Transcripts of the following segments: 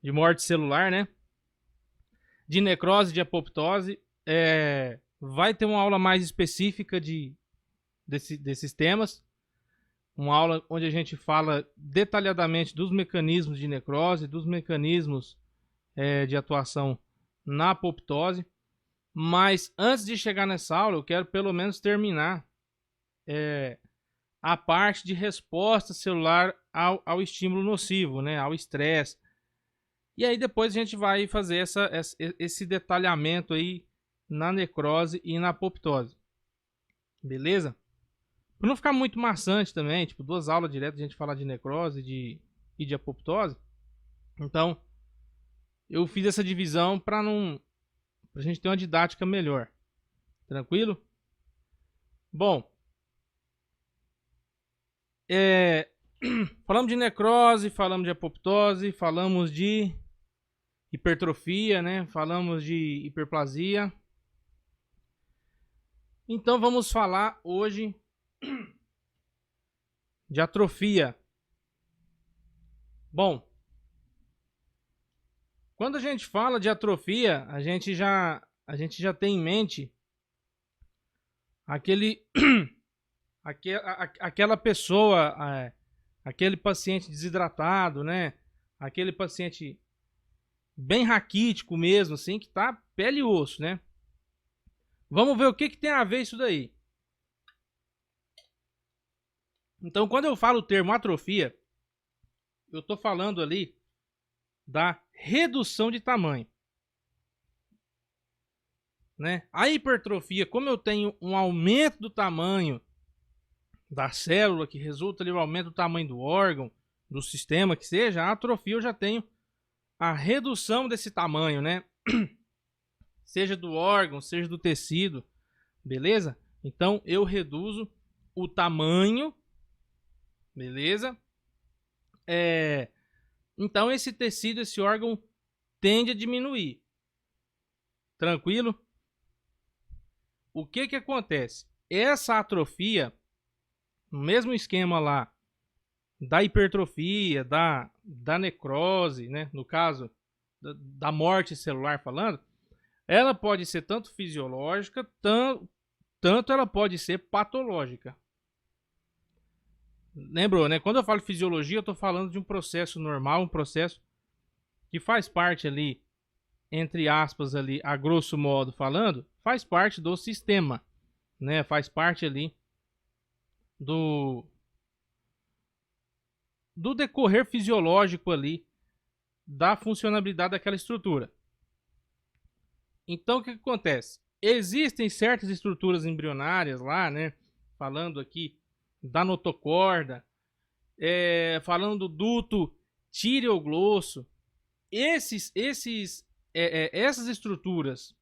de morte celular, né? De necrose, de apoptose. Vai ter uma aula mais específica desses temas. Uma aula onde a gente fala detalhadamente dos mecanismos de necrose, dos mecanismos de atuação na apoptose. Mas antes de chegar nessa aula, eu quero pelo menos terminar a parte de resposta celular ao estímulo nocivo, né? Ao estresse. E aí depois a gente vai fazer esse detalhamento aí na necrose e na apoptose. Beleza? Para não ficar muito maçante também, tipo 2 aulas direto a gente falar de necrose e de apoptose. Então, eu fiz essa divisão para a gente ter uma didática melhor. Tranquilo? Bom, falamos de necrose, falamos de apoptose, falamos de hipertrofia, né? Falamos de hiperplasia. Então vamos falar hoje de atrofia. Bom, quando a gente fala de atrofia, a gente já tem em mente aquela pessoa, aquele paciente desidratado, né? Aquele paciente bem raquítico mesmo, assim, que tá pele e osso, né? Vamos ver o que tem a ver isso daí. Então, quando eu falo o termo atrofia, eu tô falando ali da redução de tamanho, né? A hipertrofia, como eu tenho um aumento do tamanho da célula, que resulta ali no aumento do tamanho do órgão, do sistema que seja, a atrofia eu já tenho a redução desse tamanho, né? Seja do órgão, seja do tecido, beleza? Então eu reduzo o tamanho, beleza? Então esse tecido, esse órgão tende a diminuir. Tranquilo? O que acontece? Essa atrofia, no mesmo esquema lá da hipertrofia, da necrose, né? No caso da morte celular falando, ela pode ser tanto fisiológica, tanto ela pode ser patológica. Lembrou, né? Quando eu falo fisiologia, eu estou falando de um processo normal, um processo que faz parte ali, entre aspas, ali, a grosso modo falando, faz parte do sistema, né? Faz parte ali do decorrer fisiológico ali da funcionalidade daquela estrutura. Então, o que acontece? Existem certas estruturas embrionárias lá, né? Falando aqui da notocorda, falando do duto tireoglosso. Essas estruturas,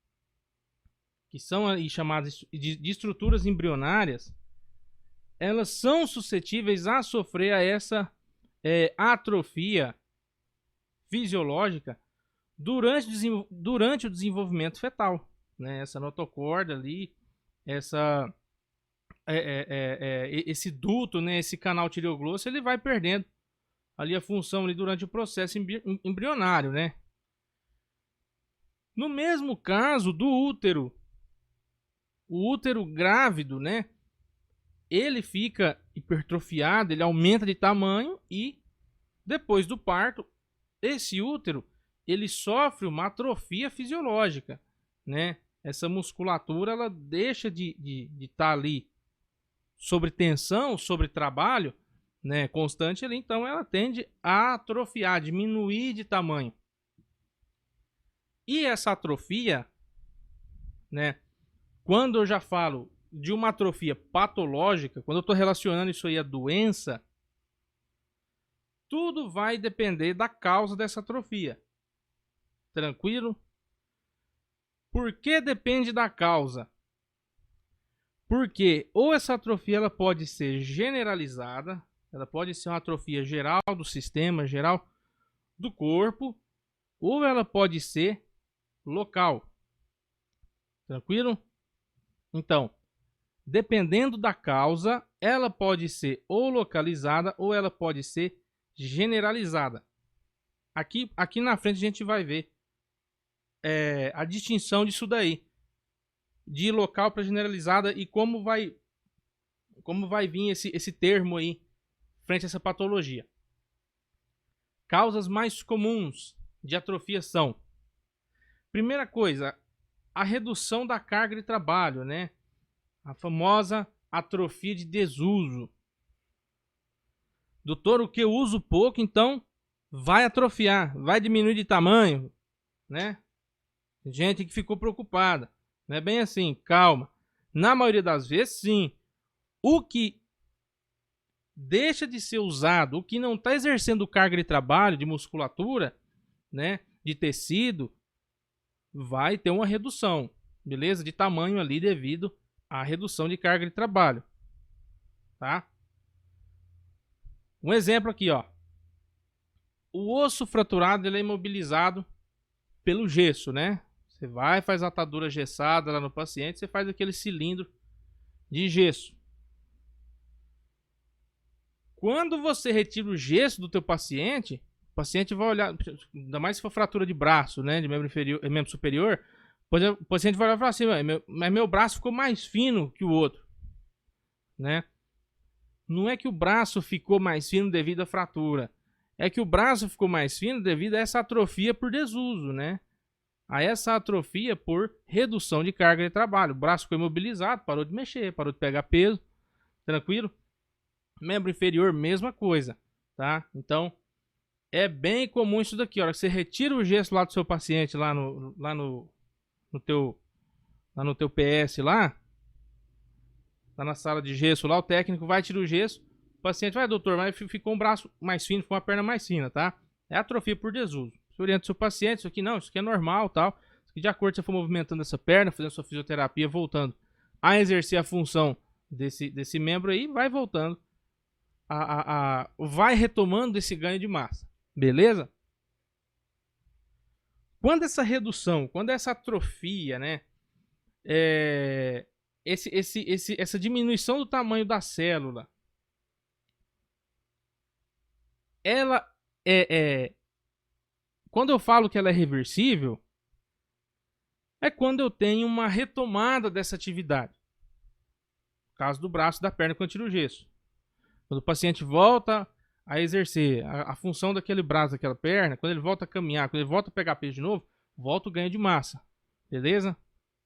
que são aí chamadas de estruturas embrionárias, elas são suscetíveis a sofrer a essa atrofia fisiológica durante o desenvolvimento fetal, né? Essa notocorda ali, esse duto, né? Esse canal tireoglosso, ele vai perdendo ali a função ali durante o processo embrionário, né? No mesmo caso do útero, o útero grávido, né? Ele fica hipertrofiado, ele aumenta de tamanho e depois do parto, esse útero ele sofre uma atrofia fisiológica, né? Essa musculatura ela deixa de estar ali sobre tensão, sobre trabalho, né, constante ali, então ela tende a atrofiar, diminuir de tamanho. E essa atrofia, né, quando eu já falo de uma atrofia patológica, quando eu estou relacionando isso aí à doença, tudo vai depender da causa dessa atrofia. Tranquilo? Por que depende da causa? Porque ou essa atrofia ela pode ser generalizada, ela pode ser uma atrofia geral do sistema, geral do corpo, ou ela pode ser local. Tranquilo? Então, dependendo da causa, ela pode ser ou localizada ou ela pode ser generalizada. Aqui na frente a gente vai ver a distinção disso daí, de local para generalizada e como vai vir esse termo aí frente a essa patologia. Causas mais comuns de atrofia são: primeira coisa, a redução da carga de trabalho, né? A famosa atrofia de desuso. Doutor, o que eu uso pouco, então vai atrofiar, vai diminuir de tamanho, né? Gente que ficou preocupada. Não é bem assim, calma. Na maioria das vezes, sim. O que deixa de ser usado, o que não está exercendo carga de trabalho, de musculatura, né, de tecido, vai ter uma redução, beleza? De tamanho ali devido à redução de carga de trabalho, tá? Um exemplo aqui, ó. O osso fraturado, ele é imobilizado pelo gesso, né? Você vai, faz a atadura gessada lá no paciente, você faz aquele cilindro de gesso. Quando você retira o gesso do teu paciente, o paciente vai olhar, ainda mais se for fratura de braço, né, de membro inferior, membro superior, o paciente vai olhar e falar assim: mas meu braço ficou mais fino que o outro, né? Não é que o braço ficou mais fino devido à fratura, é que o braço ficou mais fino devido a essa atrofia por desuso, né? A essa atrofia por redução de carga de trabalho. O braço ficou imobilizado, parou de mexer, parou de pegar peso, tranquilo? Membro inferior, mesma coisa, tá? Então, é bem comum isso daqui. A hora que você retira o gesso lá do seu paciente, lá no teu PS lá na sala de gesso lá, o técnico vai tirar o gesso, o paciente vai: doutor, mas ficou um braço mais fino, ficou uma perna mais fina, tá? É atrofia por desuso. Você orienta o seu paciente: isso aqui não, isso aqui é normal, tal. Isso aqui, de acordo com você for movimentando essa perna, fazendo sua fisioterapia, voltando a exercer a função desse membro aí, vai voltando, vai retomando esse ganho de massa, beleza? Quando essa redução, quando essa atrofia, né, essa diminuição do tamanho da célula, ela quando eu falo que ela é reversível, é quando eu tenho uma retomada dessa atividade. No caso do braço e da perna, quando eu tiro o gesso. Quando o paciente volta a exercer a função daquele braço, daquela perna, quando ele volta a caminhar, quando ele volta a pegar peso de novo, volta o ganho de massa, beleza?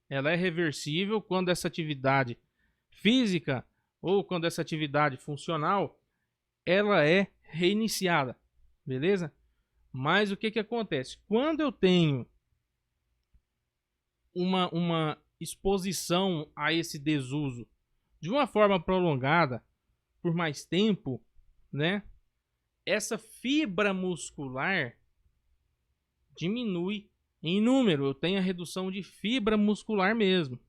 Ela é reversível quando essa atividade física ou quando essa atividade funcional, ela é reiniciada, beleza? Mas o que acontece? Quando eu tenho uma exposição a esse desuso de uma forma prolongada, por mais tempo, né? Essa fibra muscular diminui em número. Eu tenho a redução de fibra muscular mesmo.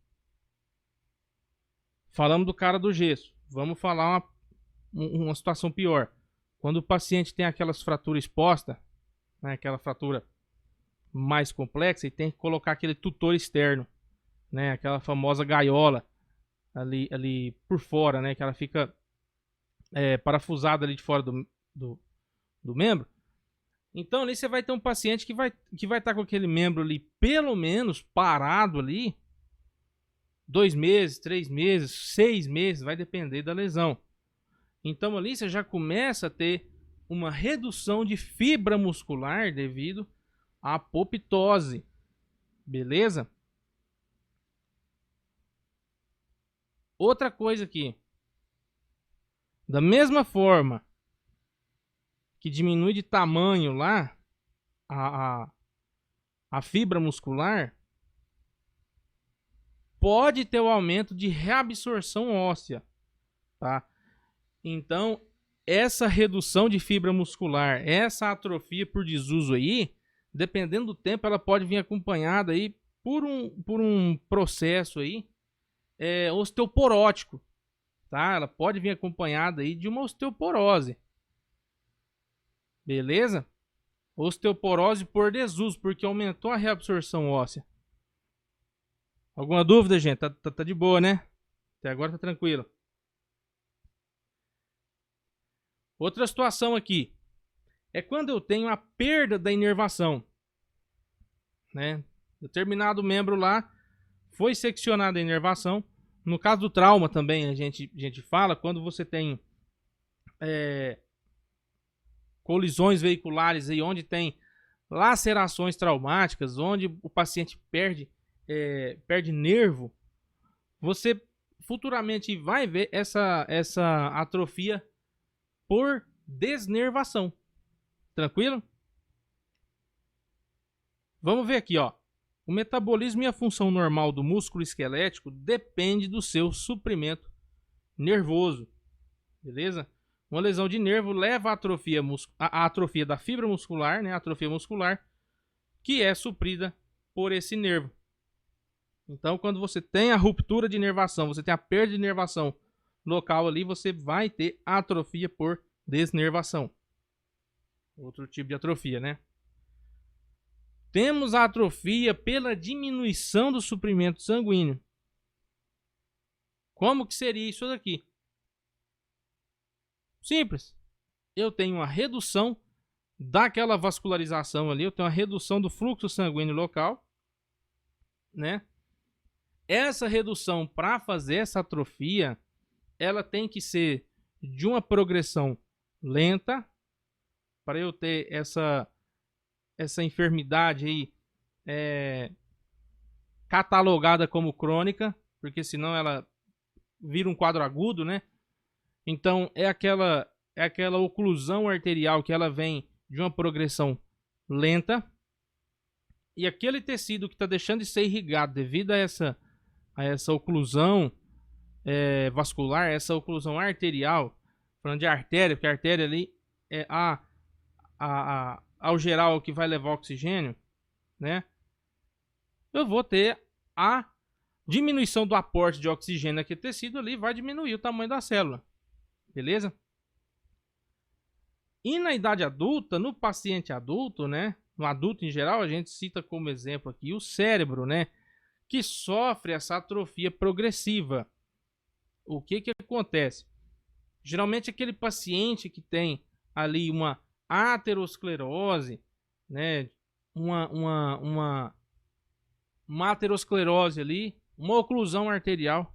Falamos do cara do gesso. Vamos falar uma situação pior. Quando o paciente tem aquelas fraturas expostas, né, aquela fratura mais complexa, e tem que colocar aquele tutor externo, né, aquela famosa gaiola ali por fora, né, que ela fica parafusada ali de fora do membro. Então ali você vai ter um paciente que vai estar com aquele membro ali pelo menos parado ali 2 meses, 3 meses, 6 meses, vai depender da lesão. Então ali você já começa a ter uma redução de fibra muscular devido à apoptose, beleza? Outra coisa aqui, da mesma forma que diminui de tamanho lá a fibra muscular, pode ter o aumento de reabsorção óssea, tá? Então, essa redução de fibra muscular, essa atrofia por desuso aí, dependendo do tempo, ela pode vir acompanhada aí por um processo aí osteoporótico, tá? Ela pode vir acompanhada aí de uma osteoporose, beleza? Osteoporose por desuso, porque aumentou a reabsorção óssea. Alguma dúvida, gente? Tá de boa, né? Até agora tá tranquilo. Outra situação aqui. é quando eu tenho a perda da inervação, né? Determinado membro lá foi seccionada a inervação. No caso do trauma também a gente fala quando você tem colisões veiculares aí onde tem lacerações traumáticas, onde o paciente perde nervo, você futuramente vai ver essa atrofia por desnervação. Tranquilo? Vamos ver aqui, ó. O metabolismo e a função normal do músculo esquelético depende do seu suprimento nervoso. Beleza? Uma lesão de nervo leva à atrofia da fibra muscular, né? A atrofia muscular, que é suprida por esse nervo. Então, quando você tem a ruptura de inervação, você tem a perda de inervação local ali, você vai ter atrofia por desnervação. Outro tipo de atrofia, né? Temos a atrofia pela diminuição do suprimento sanguíneo. Como que seria isso daqui? Simples. Eu tenho uma redução daquela vascularização ali, eu tenho uma redução do fluxo sanguíneo local, né? Essa redução, para fazer essa atrofia, ela tem que ser de uma progressão lenta, para eu ter essa enfermidade aí catalogada como crônica, porque senão ela vira um quadro agudo, né? Então é aquela oclusão arterial que ela vem de uma progressão lenta, e aquele tecido que está deixando de ser irrigado devido a essa oclusão vascular, essa oclusão arterial, falando de artéria, porque a artéria ali é ao geral que vai levar oxigênio, né? Eu vou ter a diminuição do aporte de oxigênio naquele tecido ali, vai diminuir o tamanho da célula, beleza? E na idade adulta, no paciente adulto, né? No adulto em geral, a gente cita como exemplo aqui o cérebro, né? Que sofre essa atrofia progressiva. O que acontece? Geralmente aquele paciente que tem ali uma aterosclerose, né? Uma aterosclerose ali, uma oclusão arterial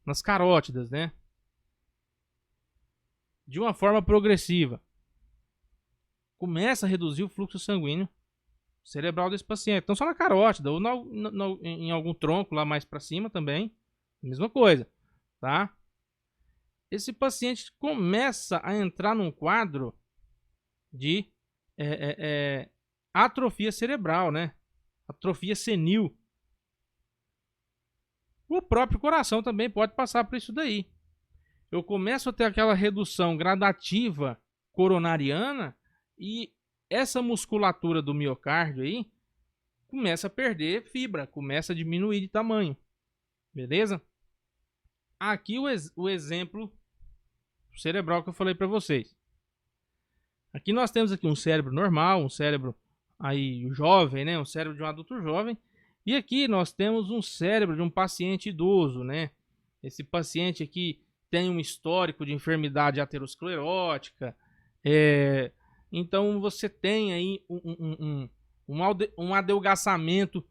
nas carótidas, né? De uma forma progressiva. Começa a reduzir o fluxo sanguíneo cerebral desse paciente. Então só na carótida ou em algum tronco lá mais para cima também, mesma coisa, tá? Esse paciente começa a entrar num quadro de atrofia cerebral, né? Atrofia senil. O próprio coração também pode passar por isso daí. Eu começo a ter aquela redução gradativa coronariana e essa musculatura do miocárdio aí começa a perder fibra, começa a diminuir de tamanho. Beleza? Aqui o exemplo cerebral que eu falei para vocês. Aqui nós temos aqui um cérebro normal, um cérebro aí jovem, né? Um cérebro de um adulto jovem. E aqui nós temos um cérebro de um paciente idoso, né? Esse paciente aqui tem um histórico de enfermidade aterosclerótica. Então você tem aí um adelgaçamento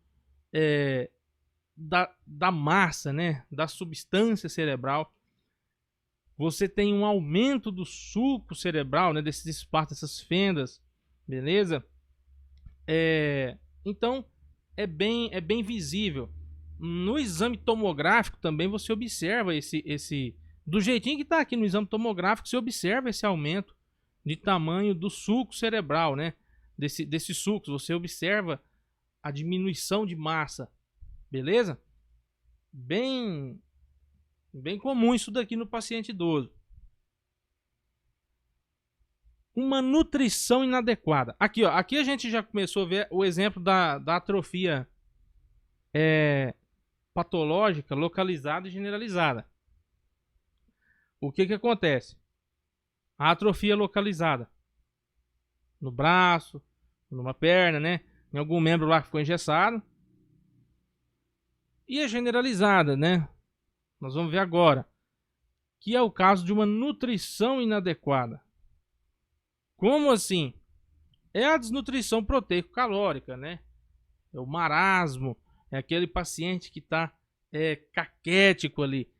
da massa, né? Da substância cerebral. Você tem um aumento do sulco cerebral, né? Desses espaços, dessas fendas, beleza? Então é bem visível. No exame tomográfico também você observa esse do jeitinho que está aqui no exame tomográfico, você observa esse aumento de tamanho do sulco cerebral, né? Desses sulcos, você observa a diminuição de massa, beleza? Bem comum isso daqui no paciente idoso. Uma nutrição inadequada. Aqui, ó, aqui a gente já começou a ver o exemplo da atrofia patológica localizada e generalizada. O que acontece? A atrofia localizada no braço, numa perna, né? Em algum membro lá que ficou engessado. E a generalizada, né? Nós vamos ver agora, que é o caso de uma nutrição inadequada. Como assim? é a desnutrição proteico-calórica, né? É o marasmo, é aquele paciente que está caquético ali.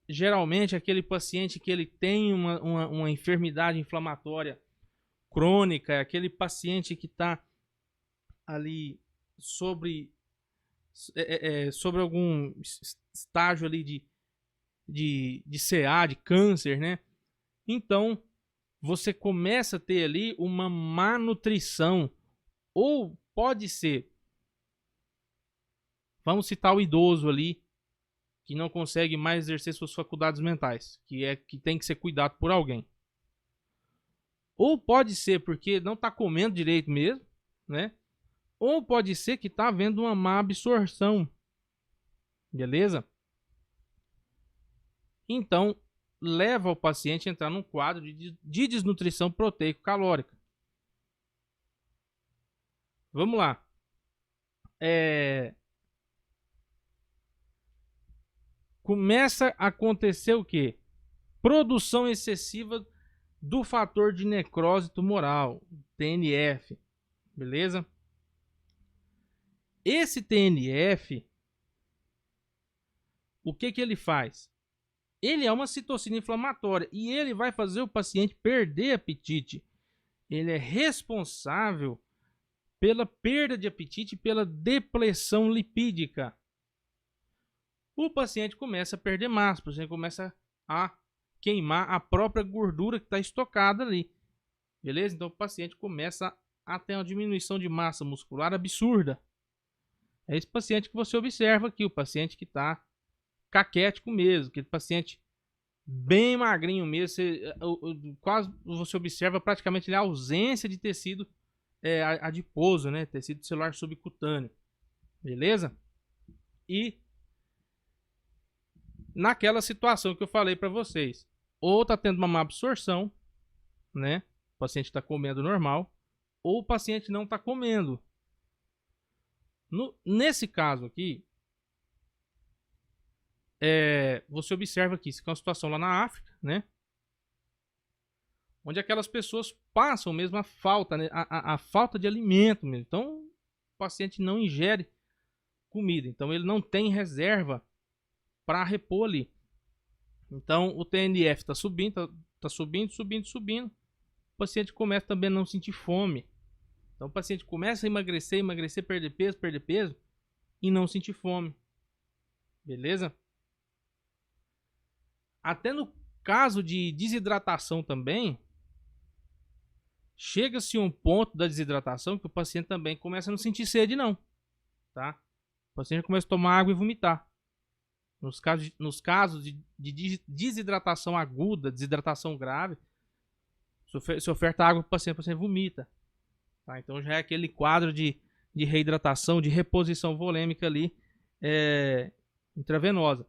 Geralmente aquele paciente que ele tem uma enfermidade inflamatória crônica, é aquele paciente que está ali sobre algum estágio ali de CA, de câncer, né? Então, você começa a ter ali uma má nutrição, ou pode ser, vamos citar o idoso ali, que não consegue mais exercer suas faculdades mentais, que tem que ser cuidado por alguém. Ou pode ser porque não está comendo direito mesmo, né? Ou pode ser que está havendo uma má absorção, beleza? Então, leva o paciente a entrar num quadro de desnutrição proteico-calórica. Vamos lá. Começa a acontecer o quê? Produção excessiva do fator de necrose tumoral, TNF, beleza? Esse TNF, o que ele faz? Ele é uma citocina inflamatória e ele vai fazer o paciente perder apetite. Ele é responsável pela perda de apetite e pela depressão lipídica. O paciente começa a perder massa, o paciente começa a queimar a própria gordura que está estocada ali. Beleza? Então o paciente começa a ter uma diminuição de massa muscular absurda. É esse paciente que você observa aqui, o paciente que está caquético mesmo, aquele paciente bem magrinho mesmo, quase você observa praticamente a ausência de tecido adiposo, né? Tecido celular subcutâneo, beleza? E naquela situação que eu falei para vocês, ou tá tendo uma má absorção, né? O paciente está comendo normal, ou o paciente não está comendo. Nesse caso aqui, você observa aqui, isso é uma situação lá na África, né? Onde aquelas pessoas passam mesmo a falta, né? a falta de alimento mesmo. Então, o paciente não ingere comida, então ele não tem reserva para repor ali. Então, o TNF está subindo, tá subindo. O paciente começa também a não sentir fome. Então, o paciente começa a emagrecer, perder peso e não sentir fome. Beleza? Até no caso de desidratação também, chega-se a um ponto da desidratação que o paciente também começa a não sentir sede não, tá? O paciente começa a tomar água e vomitar. Nos casos de desidratação aguda, desidratação grave, se oferta água para o paciente vomita. Tá? Então já é aquele quadro de reidratação, de reposição volêmica ali intravenosa.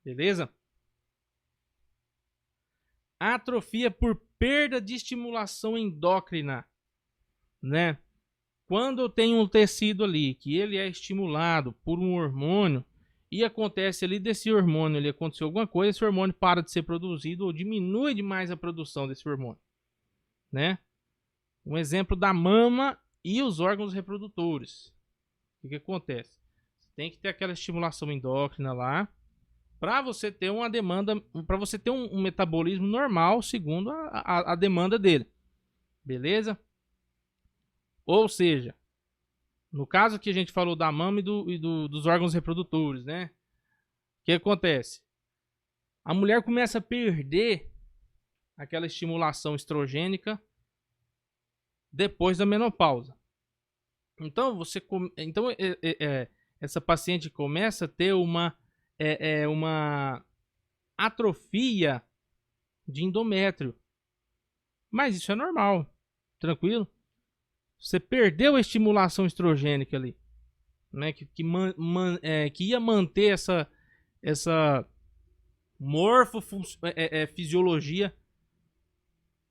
Beleza? Atrofia por perda de estimulação endócrina, né? Quando eu tenho um tecido ali que ele é estimulado por um hormônio e acontece ali desse hormônio, ali aconteceu alguma coisa, esse hormônio para de ser produzido ou diminui demais a produção desse hormônio, né? Um exemplo da mama e os órgãos reprodutores. O que acontece? Você tem que ter aquela estimulação endócrina lá para você ter uma demanda, para você ter um metabolismo normal segundo a demanda dele. Beleza? Ou seja, no caso que a gente falou da mama e dos órgãos reprodutores, né? O que acontece? A mulher começa a perder aquela estimulação estrogênica depois da menopausa. Então, essa paciente começa a ter uma atrofia de endométrio. Mas isso é normal, tranquilo? Você perdeu a estimulação estrogênica ali, né? Que ia manter essa morfofisiologia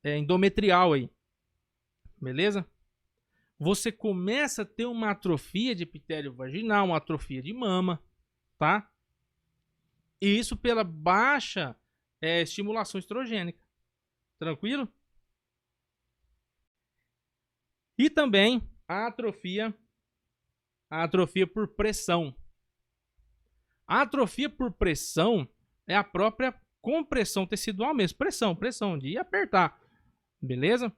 endometrial aí, beleza? Você começa a ter uma atrofia de epitélio vaginal, uma atrofia de mama, tá? E isso pela baixa estimulação estrogênica. Tranquilo? E também a atrofia por pressão. A atrofia por pressão é a própria compressão tecidual mesmo, pressão de apertar, beleza?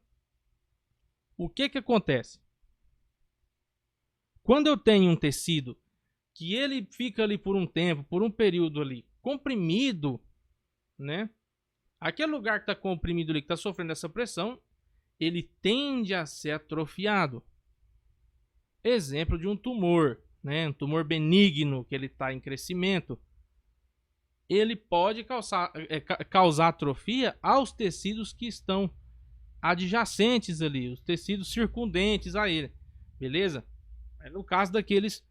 O que acontece? Quando eu tenho um tecido que ele fica ali por um tempo, por um período ali, comprimido, né? Aquele lugar que está comprimido ali, que está sofrendo essa pressão, ele tende a ser atrofiado. Exemplo de um tumor, né? Um tumor benigno que ele está em crescimento. Ele pode causar atrofia aos tecidos que estão adjacentes ali, os tecidos circundentes a ele, beleza? No caso daqueles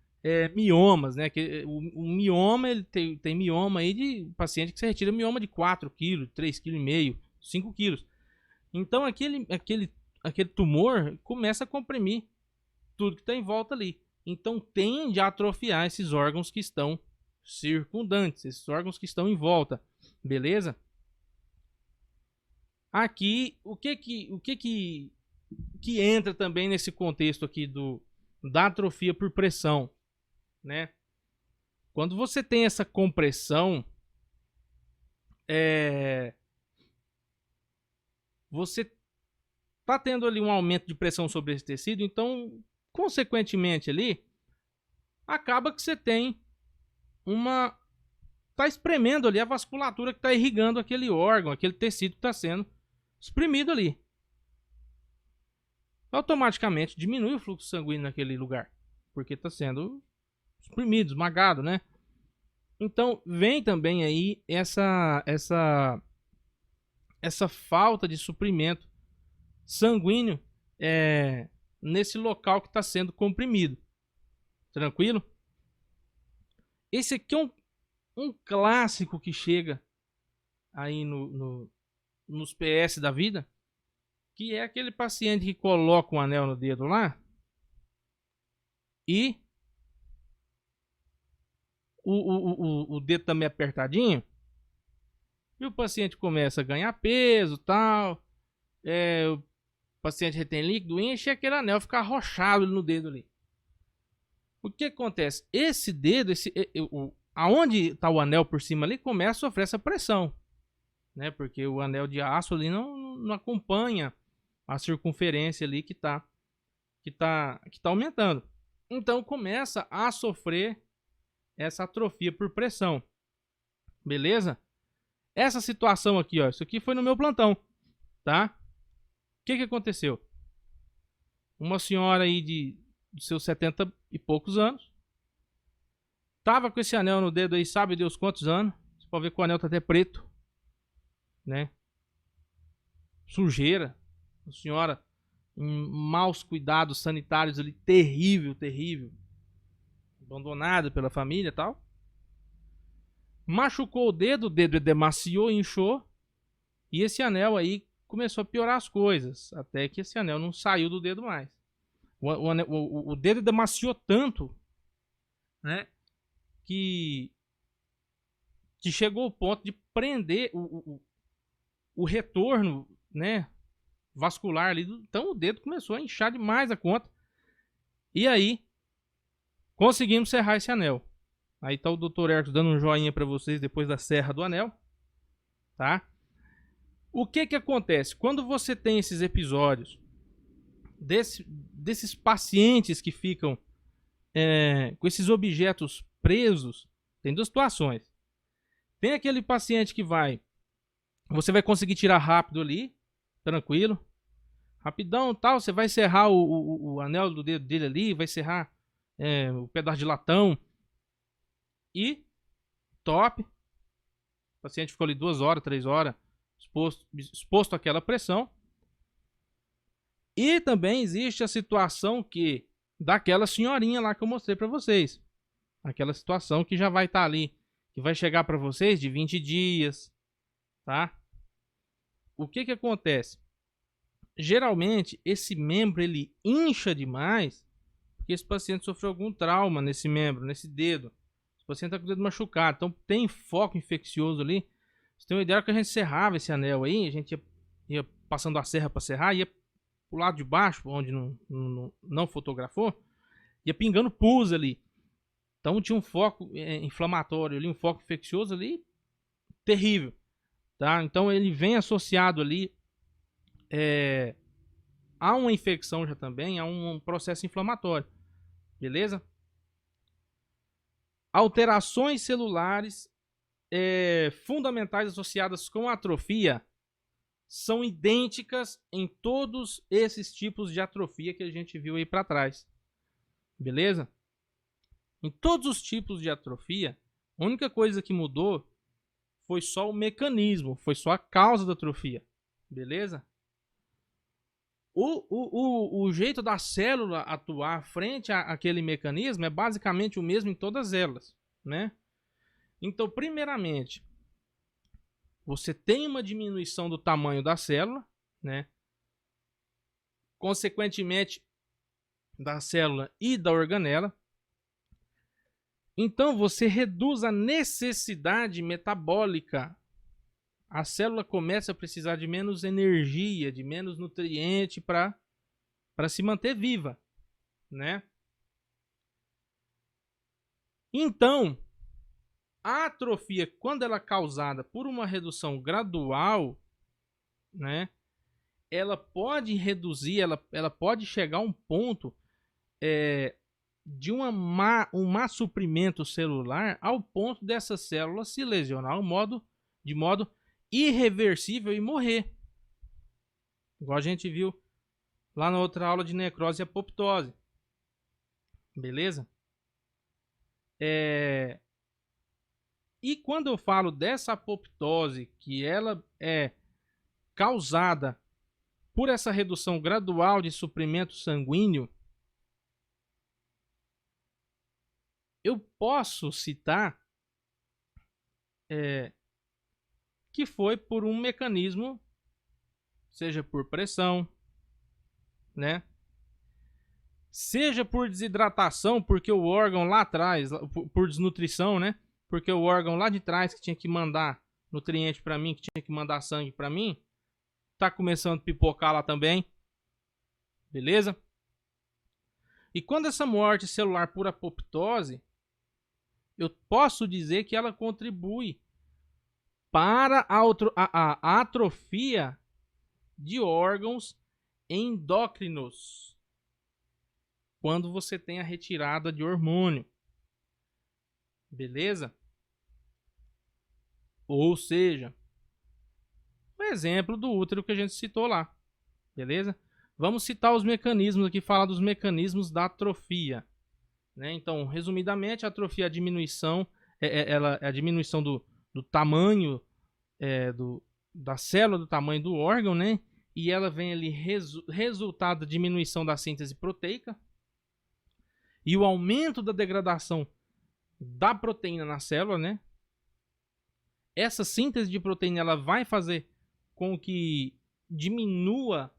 miomas, né? O mioma, ele tem mioma aí de paciente que você retira mioma de 4 kg, 3,5 kg, 5 kg. Então aquele tumor começa a comprimir tudo que está em volta ali. Então tende a atrofiar esses órgãos que estão circundantes, esses órgãos que estão em volta, beleza? Aqui, o que entra também nesse contexto aqui da atrofia por pressão, né? Quando você tem essa compressão, você tá tendo ali um aumento de pressão sobre esse tecido, então, consequentemente ali, acaba que você tem tá espremendo ali a vasculatura que está irrigando aquele órgão, aquele tecido que está sendo espremido ali. Automaticamente diminui o fluxo sanguíneo naquele lugar, porque está sendo espremido, esmagado, né? Então vem também aí essa falta de suprimento sanguíneo nesse local que está sendo comprimido. Tranquilo? Esse aqui é um clássico que chega aí nos PS da vida, que é aquele paciente que coloca um anel no dedo lá e o dedo também apertadinho, e o paciente começa a ganhar peso, tal, o paciente retém líquido, enche aquele anel, fica arrochado no dedo ali. O que acontece? Esse dedo, aonde está o anel por cima ali, começa a sofrer essa pressão, né? Porque o anel de aço ali não acompanha a circunferência ali que tá aumentando. Então começa a sofrer essa atrofia por pressão. Beleza? Essa situação aqui, ó, isso aqui foi no meu plantão, tá? O que aconteceu? Uma senhora aí de seus 70 e poucos anos, tava com esse anel no dedo aí, sabe Deus quantos anos. Você pode ver que o anel tá até preto, né? Sujeira. A senhora em maus cuidados sanitários ali, terrível, abandonada pela família e tal. Machucou o dedo edemaciou, inchou, e esse anel aí começou a piorar as coisas, até que esse anel não saiu do dedo mais. O dedo edemaciou tanto, né, que chegou ao ponto de prender o retorno, né, vascular ali. Então o dedo começou a inchar demais a conta. E aí conseguimos serrar esse anel. Aí tá o Dr. Hercules dando um joinha para vocês depois da serra do anel, tá? O que acontece? Quando você tem esses episódios desses pacientes que ficam com esses objetos presos, tem duas situações. Tem aquele paciente que você vai conseguir tirar rápido ali, tranquilo, rapidão, tal, você vai serrar o anel do dedo dele ali, vai serrar o pedaço de latão e top. O paciente ficou ali 2 horas, 3 horas exposto àquela pressão. E também existe a situação daquela senhorinha lá que eu mostrei para vocês. Aquela situação que já vai estar ali, que vai chegar para vocês de 20 dias, tá? O que acontece? Geralmente esse membro ele incha demais porque esse paciente sofreu algum trauma nesse membro, nesse dedo. Esse paciente está com o dedo machucado, então tem foco infeccioso ali. Você tem uma ideia que a gente serrava esse anel aí, a gente ia passando a serra para serrar, ia pro lado de baixo, onde não fotografou, ia pingando pus ali. Então tinha um foco inflamatório ali, um foco infeccioso ali, terrível. Tá? Então ele vem associado ali a uma infecção já também, a um processo inflamatório. Beleza? Alterações celulares fundamentais associadas com atrofia são idênticas em todos esses tipos de atrofia que a gente viu aí para trás. Beleza? Em todos os tipos de atrofia, a única coisa que mudou foi só o mecanismo, foi só a causa da atrofia. Beleza? O jeito da célula atuar frente àquele mecanismo é basicamente o mesmo em todas elas, né? Então, primeiramente, você tem uma diminuição do tamanho da célula, né? Consequentemente, da célula e da organela. Então, você reduz a necessidade metabólica. A célula começa a precisar de menos energia, de menos nutriente para se manter viva, né? Então, a atrofia, quando ela é causada por uma redução gradual, né? Ela pode reduzir, ela pode chegar a um ponto de um má suprimento celular ao ponto dessa célula se lesionar de modo irreversível e morrer. Igual a gente viu lá na outra aula de necrose e apoptose. Beleza? E quando eu falo dessa apoptose, que ela é causada por essa redução gradual de suprimento sanguíneo, eu posso citar que foi por um mecanismo, seja por pressão, né? Seja por desidratação, porque o órgão lá atrás, por desnutrição, né? Porque o órgão lá de trás que tinha que mandar nutriente para mim, que tinha que mandar sangue para mim, tá começando a pipocar lá também. Beleza? E quando essa morte celular por apoptose, eu posso dizer que ela contribui para a atrofia de órgãos endócrinos. Quando você tem a retirada de hormônio. Beleza? Ou seja, o exemplo do útero que a gente citou lá. Beleza? Vamos citar os mecanismos aqui, falar dos mecanismos da atrofia. Né? Então, resumidamente, a atrofia é a diminuição, é a diminuição do tamanho da célula, do tamanho do órgão, né? E ela vem ali resultado da diminuição da síntese proteica e o aumento da degradação da proteína na célula, né? Essa síntese de proteína ela vai fazer com que diminua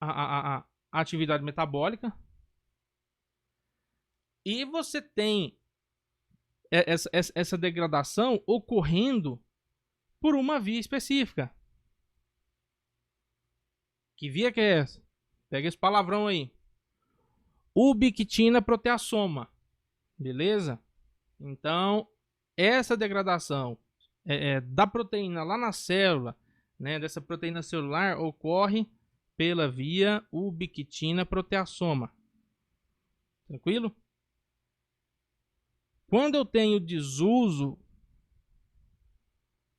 a atividade metabólica. E você tem essa degradação ocorrendo por uma via específica. Que via que é essa? Pega esse palavrão aí. Ubiquitina proteasoma. Beleza? Então, essa degradação da proteína lá na célula, né, dessa proteína celular, ocorre pela via ubiquitina proteasoma. Tranquilo? Quando eu tenho desuso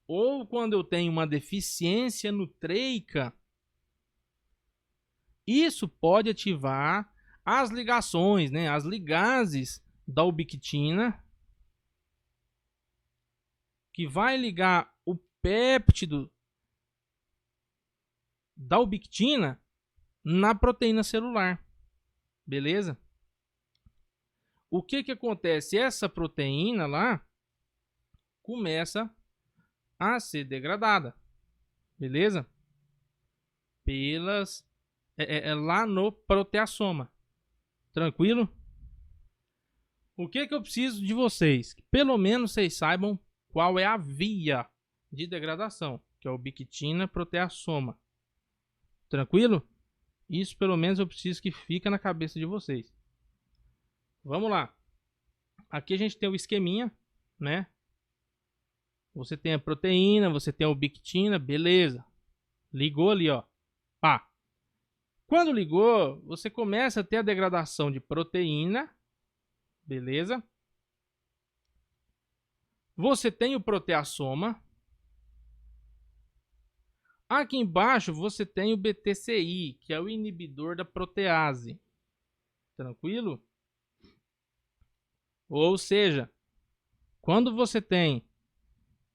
ou quando eu tenho uma deficiência nutreica, isso pode ativar as ligações, né, as ligases da ubiquitina, que vai ligar o péptido da ubiquitina na proteína celular. Beleza? O que acontece? Essa proteína lá começa a ser degradada. Beleza? Lá no proteasoma. Tranquilo? O que eu preciso de vocês? Que pelo menos vocês saibam qual é a via de degradação, que é a ubiquitina proteasoma. Tranquilo? Isso pelo menos eu preciso que fique na cabeça de vocês. Vamos lá. Aqui a gente tem o esqueminha, né? Você tem a proteína, você tem a ubiquitina, beleza. Ligou ali, ó. Pá. Quando ligou, você começa a ter a degradação de proteína, beleza? Você tem o proteassoma. Aqui embaixo você tem o BTCI, que é o inibidor da protease. Tranquilo? Ou seja, quando você tem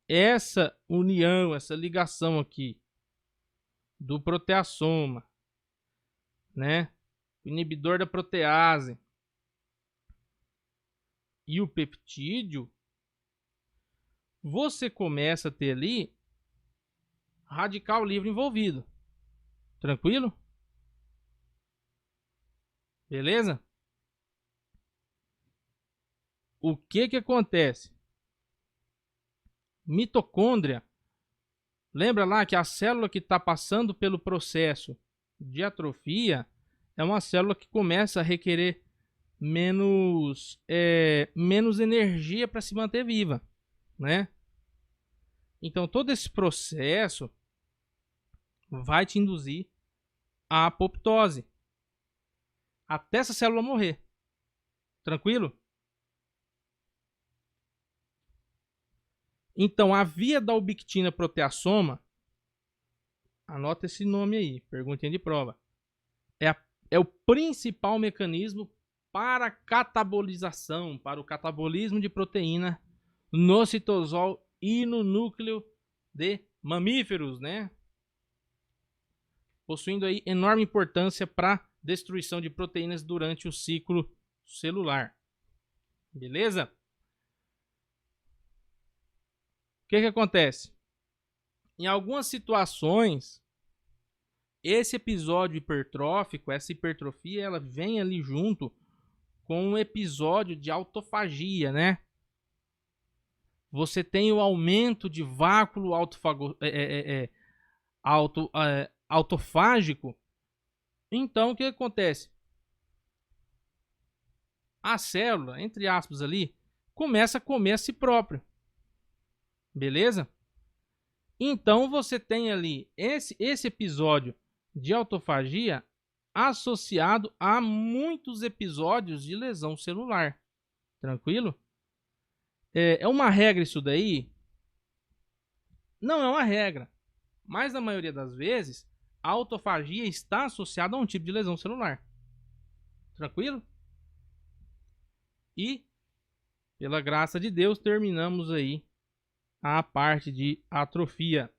essa união, essa ligação aqui do proteassoma, né? O inibidor da protease e o peptídeo, você começa a ter ali radical livre envolvido. Tranquilo? Beleza? O que que acontece? Mitocôndria. Lembra lá que a célula que está passando pelo processo de atrofia é uma célula que começa a requerer menos energia para se manter viva, né? Então todo esse processo vai te induzir à apoptose até essa célula morrer. Tranquilo? Então a via da ubiquitina proteassoma, anota esse nome aí, perguntinha de prova, é o principal mecanismo para a catabolização, para o catabolismo de proteína no citosol e no núcleo de mamíferos, né? Possuindo aí enorme importância para destruição de proteínas durante o ciclo celular. Beleza? O que acontece? Em algumas situações, esse episódio hipertrófico, essa hipertrofia, ela vem ali junto com um episódio de autofagia, né? Você tem o aumento de vácuo autofágico. Então, o que acontece? A célula, entre aspas ali, começa a comer a si própria. Beleza? Então, você tem ali esse episódio de autofagia associado a muitos episódios de lesão celular. Tranquilo? É uma regra isso daí? Não é uma regra. Mas na maioria das vezes, a autofagia está associada a um tipo de lesão celular. Tranquilo? E, pela graça de Deus, terminamos aí a parte de atrofia.